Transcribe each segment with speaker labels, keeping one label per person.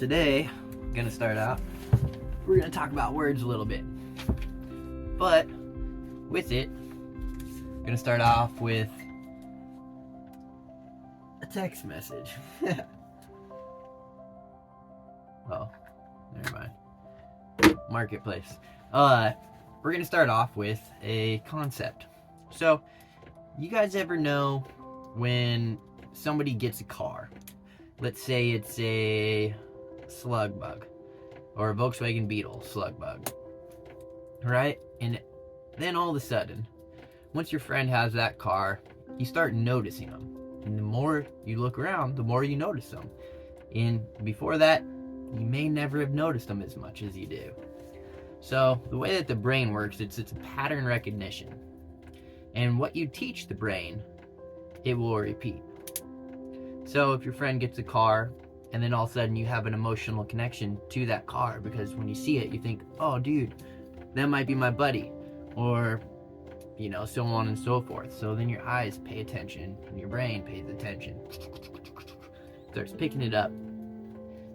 Speaker 1: today, gonna start out, we're gonna talk about words a little bit. But with it, I'm gonna start off with a text message. Well, never mind. Marketplace. We're gonna start off with a concept. So, you guys ever know when somebody gets a car? Let's say it's a slug bug or a Volkswagen Beetle slug bug, right? And then all of a sudden, once your friend has that car, you start noticing them. And the more you look around, the more you notice them. And before that, you may never have noticed them as much as you do. So the way that the brain works, it's a pattern recognition. And what you teach the brain, it will repeat. So if your friend gets a car and then all of a sudden you have an emotional connection to that car because when you see it, you think, oh dude, that might be my buddy, or so on and so forth. So then your eyes pay attention and your brain pays attention, starts picking it up.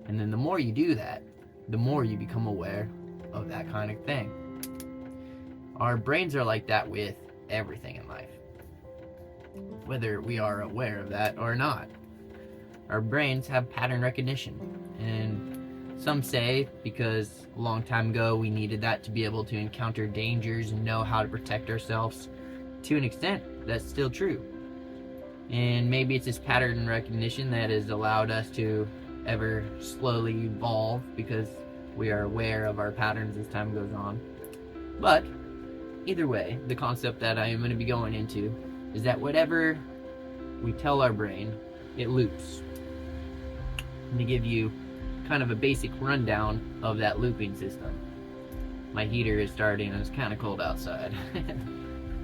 Speaker 1: And then the more you do that, the more you become aware of that kind of thing. Our brains are like that with everything in life, whether we are aware of that or not. Our brains have pattern recognition, and some say because a long time ago we needed that to be able to encounter dangers and know how to protect ourselves. To an extent, that's still true. And maybe it's this pattern recognition that has allowed us to ever slowly evolve because we are aware of our patterns as time goes on. But either way, the concept that I am going to be going into is that whatever we tell our brain, it loops. To give you kind of a basic rundown of that looping system. My heater is starting and it's kind of cold outside.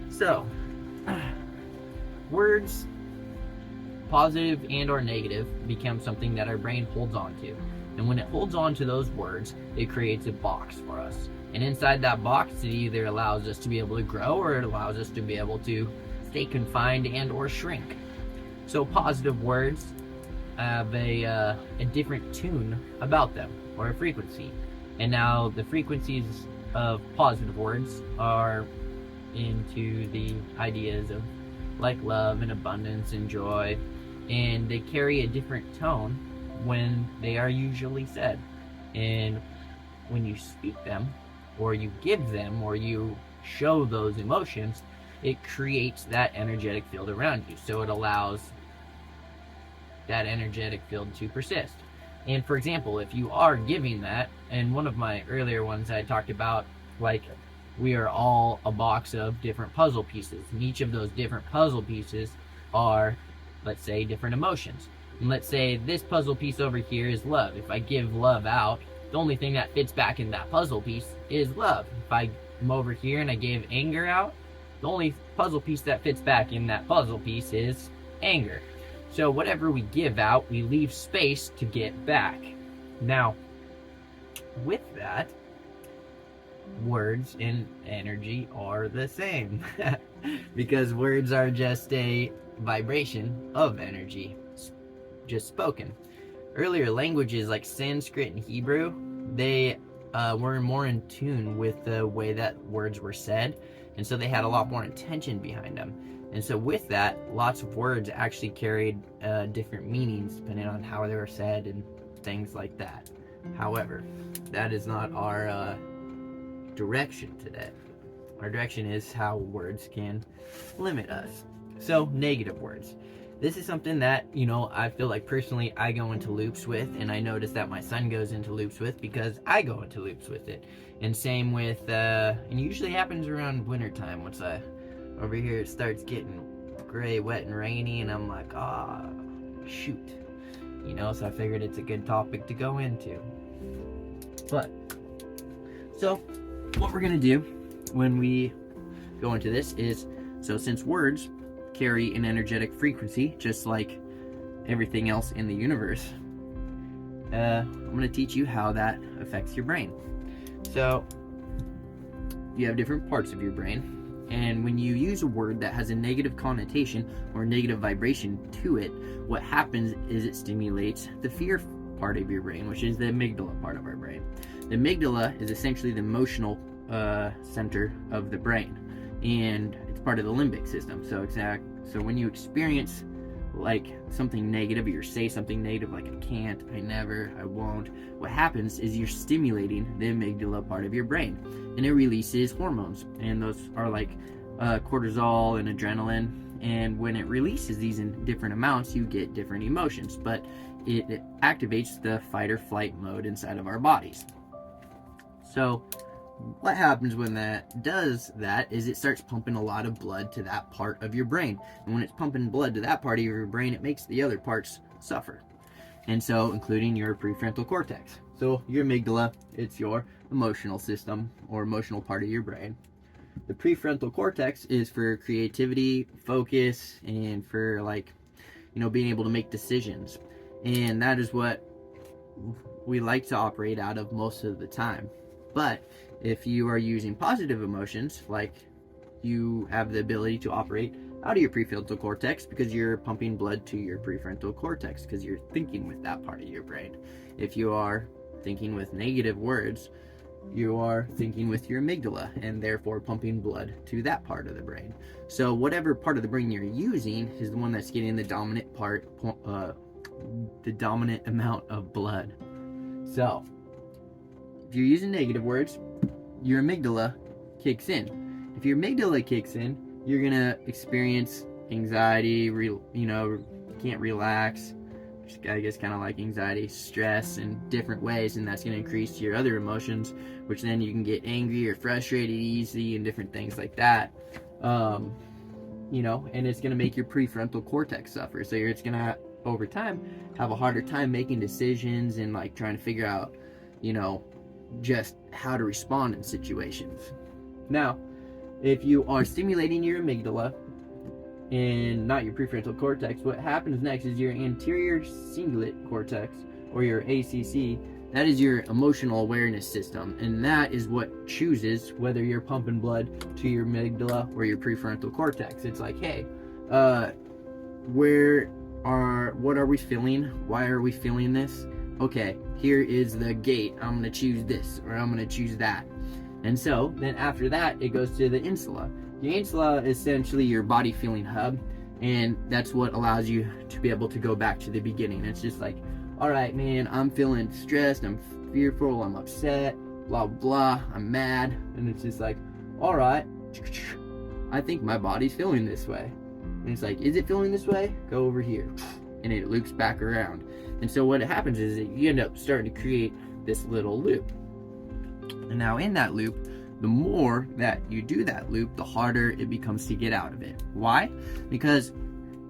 Speaker 1: So, words, positive and or negative, become something that our brain holds on to. And when it holds on to those words, it creates a box for us. And inside that box, it either allows us to be able to grow or it allows us to be able to stay confined and or shrink. So positive words have a different tune about them, or a frequency. And now the frequencies of positive words are into the ideas of like love and abundance and joy, and they carry a different tone when they are usually said. And when you speak them, or you give them, or you show those emotions, it creates that energetic field around you. So it allows that energetic field to persist. And for example, if you are giving that, and one of my earlier ones I talked about, like we are all a box of different puzzle pieces, and each of those different puzzle pieces are, let's say, different emotions. And let's say this puzzle piece over here is love. If I give love out, the only thing that fits back in that puzzle piece is love. If I come over here and I give anger out, the only puzzle piece that fits back in that puzzle piece is anger. So whatever we give out, we leave space to get back. Now, with that, words and energy are the same. Because words are just a vibration of energy, just spoken. Earlier languages like Sanskrit and Hebrew, they were more in tune with the way that words were said, and so they had a lot more intention behind them. And so with that, lots of words actually carried different meanings depending on how they were said and things like that. However, that is not our direction today. Our direction is how words can limit us. So, negative words. This is something that, I feel like personally I go into loops with, and I notice that my son goes into loops with because I go into loops with it. And same with, and usually happens around wintertime once over here it starts getting gray, wet, and rainy, and I'm like, shoot. So I figured it's a good topic to go into. But, so, what we're going to do when we go into this is, so since words carry an energetic frequency, just like everything else in the universe, I'm going to teach you how that affects your brain. So, you have different parts of your brain. And when you use a word that has a negative connotation or negative vibration to it, what happens is it stimulates the fear part of your brain, which is the amygdala part of our brain. The amygdala is essentially the emotional center of the brain, and it's part of the limbic system. So when you experience like something negative, or you say something negative like I can't, I never, I won't, what happens is you're stimulating the amygdala part of your brain, and it releases hormones, and those are like cortisol and adrenaline. And when it releases these in different amounts, you get different emotions, but it activates the fight or flight mode inside of our bodies. So what happens when that does that is it starts pumping a lot of blood to that part of your brain. And when it's pumping blood to that part of your brain, it makes the other parts suffer. And so, including your prefrontal cortex. So your amygdala, it's your emotional system or emotional part of your brain. The prefrontal cortex is for creativity, focus, and for being able to make decisions. And that is what we like to operate out of most of the time. But if you are using positive emotions, like you have the ability to operate out of your prefrontal cortex because you're pumping blood to your prefrontal cortex because you're thinking with that part of your brain. If you are thinking with negative words, you are thinking with your amygdala and therefore pumping blood to that part of the brain. So whatever part of the brain you're using is the one that's getting the dominant part, the dominant amount of blood. So if you're using negative words, your amygdala kicks in. If your amygdala kicks in, you're gonna experience anxiety, can't relax, which I guess kind of like anxiety, stress in different ways, and that's gonna increase your other emotions, which then you can get angry or frustrated easy and different things like that. And it's gonna make your prefrontal cortex suffer. So it's gonna, over time, have a harder time making decisions and like trying to figure out, just how to respond in situations. Now, if you are stimulating your amygdala and not your prefrontal cortex, what happens next is your anterior cingulate cortex, or your ACC. That is your emotional awareness system, and that is what chooses whether you're pumping blood to your amygdala or your prefrontal cortex. It's like, hey, what are we feeling? Why are we feeling this? Okay, here is the gate. I'm going to choose this, or I'm going to choose that. And so then after that, it goes to the insula. The insula is essentially your body feeling hub, and that's what allows you to be able to go back to the beginning. It's just like, all right, man, I'm feeling stressed, I'm fearful, I'm upset, blah, blah, I'm mad. And it's just like, all right, I think my body's feeling this way. And it's like, is it feeling this way? Go over here. And it loops back around. And so what happens is that you end up starting to create this little loop. And now in that loop, the more that you do that loop, the harder it becomes to get out of it. Why? Because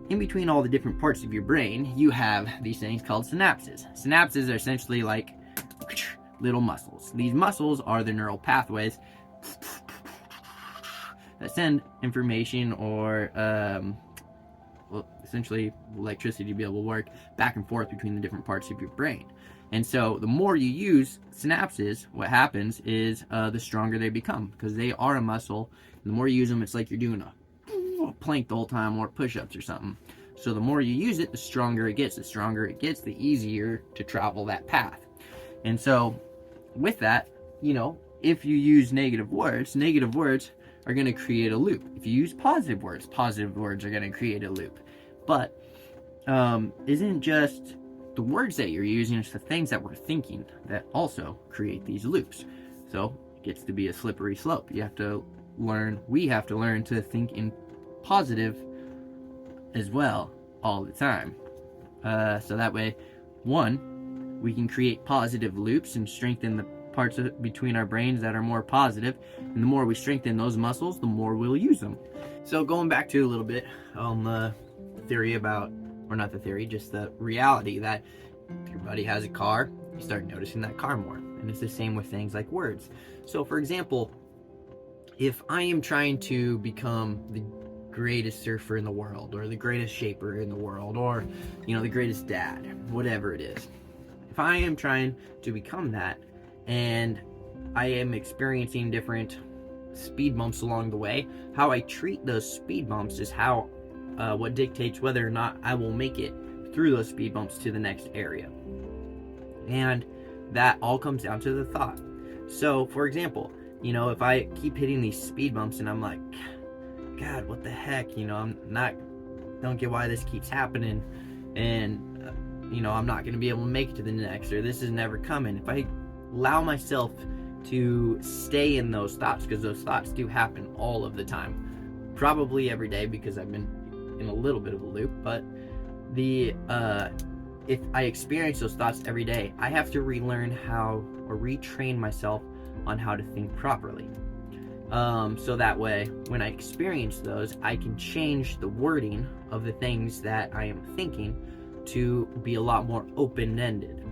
Speaker 1: in between all the different parts of your brain, you have these things called synapses. Synapses are essentially like little muscles. These muscles are the neural pathways that send information or essentially electricity to be able to work back and forth between the different parts of your brain. And so the more you use synapses, what happens is the stronger they become, because they are a muscle. And the more you use them, it's like you're doing a plank the whole time, or push-ups or something. So the more you use it, the stronger it gets. The stronger it gets, the easier to travel that path. And so with that, if you use negative words are going to create a loop. If you use positive words are going to create a loop. But isn't just the words that you're using, it's the things that we're thinking that also create these loops. So it gets to be a slippery slope. We have to learn to think in positive as well all the time. So that way, one, we can create positive loops and strengthen the parts between our brains that are more positive, and the more we strengthen those muscles, the more we'll use them. So going back to a little bit on the theory about, or not the theory, just the reality that if your buddy has a car, you start noticing that car more. And it's the same with things like words. So for example, if I am trying to become the greatest surfer in the world, or the greatest shaper in the world, or the greatest dad, whatever it is, if I am trying to become that, and I am experiencing different speed bumps along the way, how I treat those speed bumps is how what dictates whether or not I will make it through those speed bumps to the next area. And that all comes down to the thought. So, for example, if I keep hitting these speed bumps and I'm like, God, what the heck? Don't get why this keeps happening. And, I'm not going to be able to make it to the next, or this is never coming. If I allow myself to stay in those thoughts, because those thoughts do happen all of the time, probably every day, because I've been in a little bit of a loop, but if I experience those thoughts every day, I have to relearn how, or retrain myself on how to think properly. So that way, when I experience those, I can change the wording of the things that I am thinking to be a lot more open-ended.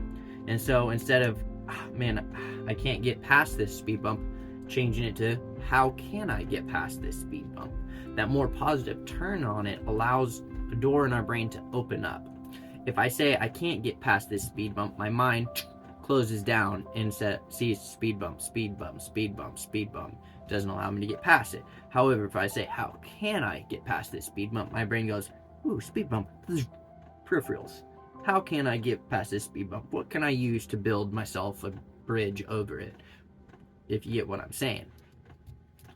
Speaker 1: And so instead of, I can't get past this speed bump, changing it to, how can I get past this speed bump? That more positive turn on it allows the door in our brain to open up. If I say I can't get past this speed bump, my mind closes down and sees speed bump, speed bump, speed bump, speed bump. Doesn't allow me to get past it. However, if I say, how can I get past this speed bump? My brain goes, ooh, speed bump, peripherals. How can I get past this speed bump? What can I use to build myself a bridge over it? If you get what I'm saying.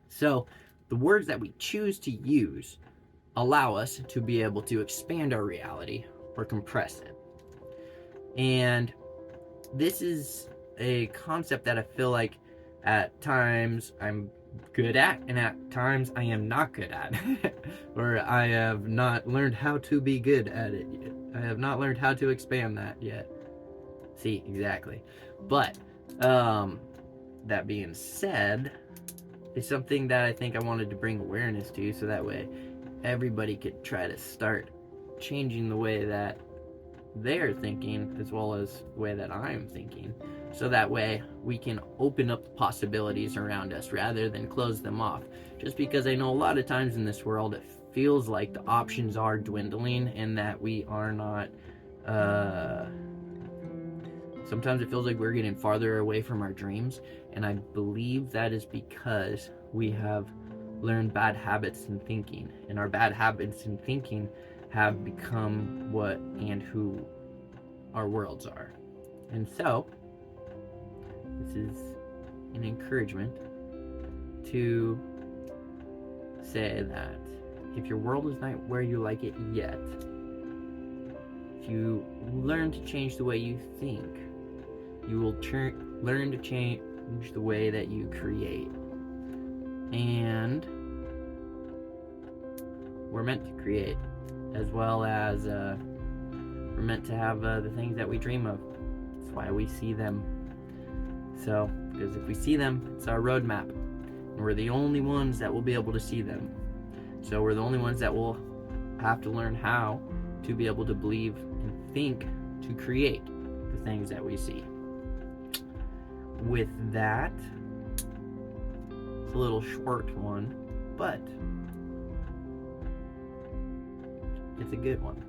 Speaker 1: So, the words that we choose to use allow us to be able to expand our reality or compress it. And this is a concept that I feel like at times I'm good at, and at times I am not good at. Or I have not learned how to be good at it yet. I have not learned how to expand that yet. See, exactly. But, that being said, it's something that I think I wanted to bring awareness to, so that way everybody could try to start changing the way that they're thinking as well as the way that I'm thinking, so that way we can open up the possibilities around us rather than close them off. Just because I know a lot of times in this world it feels like the options are dwindling and that we are not sometimes it feels like we're getting farther away from our dreams, and I believe that is because we have learned bad habits in thinking, and our bad habits in thinking have become what and who our worlds are. And so, this is an encouragement to say that if your world is not where you like it yet, if you learn to change the way you think, you will learn to change the way that you create. And we're meant to create, as well as we're meant to have the things that we dream of. That's why we see them. So, because if we see them, it's our roadmap. And we're the only ones that will be able to see them. So we're the only ones that will have to learn how to be able to believe and think to create the things that we see. With that, it's a little short one, but it's a good one.